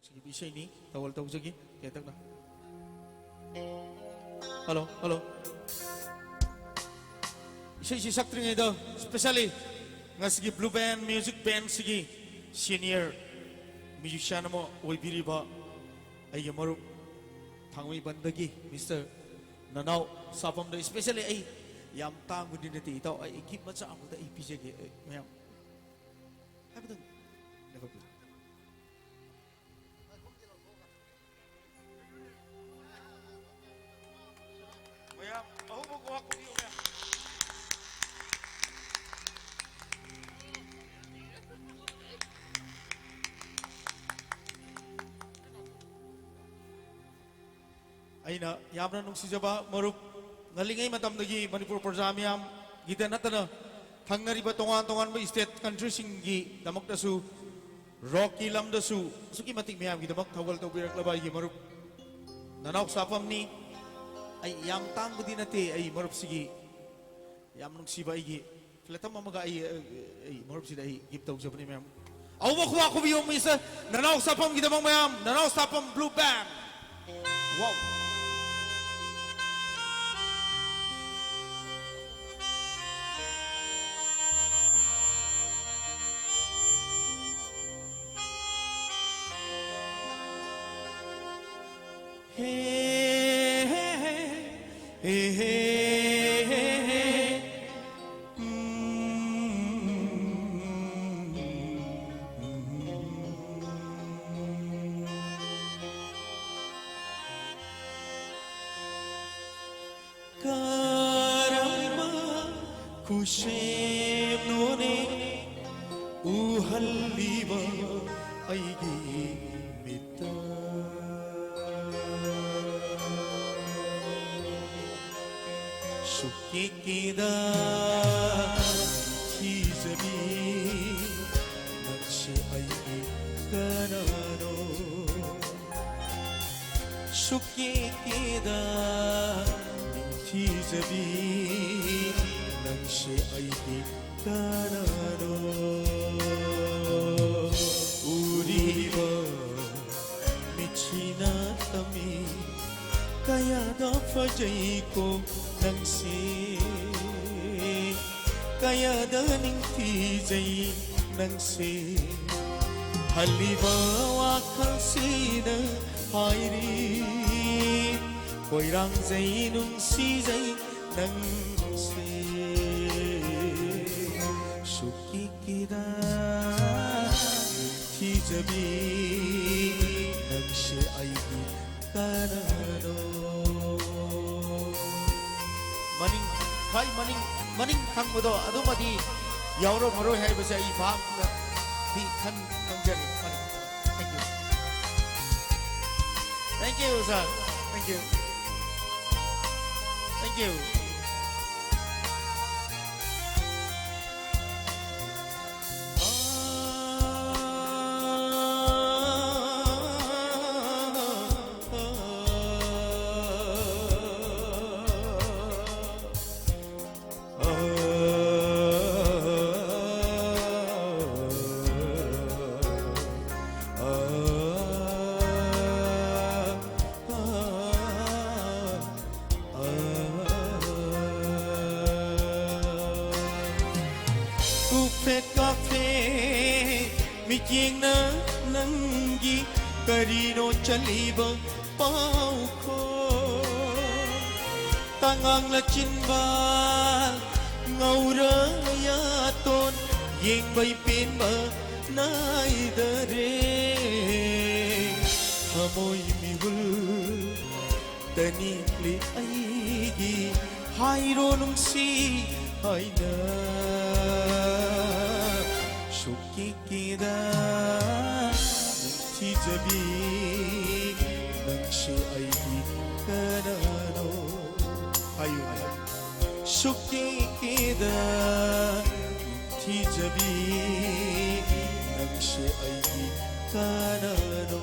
ꯍꯟꯗꯛꯁꯤꯒꯤ ꯏꯁꯩꯅꯤ ꯇꯧꯋꯜ ꯇꯧꯖꯒꯤ ꯇꯦꯟꯇꯛꯅ hello hello 이세시 삭드링에다 스페셜리 ngasi기 블루 밴드 뮤직 밴드 시기 시니어 뮤지션 뭐 오이비리바 아이게 머루 당위 반덕이 미스터 나나우 사범도 스페셜리 아이 얌땅 군디네티 이따 아이 기 맞아 아무다 이 비제게 매am 하거든 내가 그 뭐야 어우 보고 왔고 이오야 aina yamna nungsijaba marup ngalingai matamdagi manipur praja miyam gita natana thangariba tongan tongan ba state country singgi damakdasu rocky lamdasu suki matik miyam gi damak thawal tawbirak labai gi marup nanauk sapam ni ay yam tang budi nate ay marup sigi yam nungsiba ay gi flatam amaga ay marup sida ay give tawjabni miyam awwa khwa ko biyom isa nanauk sapam gi damak miyam nanauk sapam blue band wow hey hey hey karama kushem none uhalliba aigi mitta Kikida Kizabi Nakshi ay kanano Shukikida Kizabi Nakshi ay kanano Uriba Michina tami Kaya da fajay ko nangsi kaya daning tijay nangsi haliba wakal sida hairi koirang zay nung si zay nangsi shukikida tijabi nangsi ay kanano maning hai maning thangmodo adumadi yauro maro hai basa I bham thi than kangjani maning thank you sir thank you Upet cafe mijing na nangi karino chaliba pau ko tangang la chinba ngaura ya ton yeng bai pin ba nai dare hamoi mihul tani li aigi hairo nung si haina Shukikida Tijabi Nangshi aigi kanano Ayun Shukikida Tijabi Nangshi aigi kanano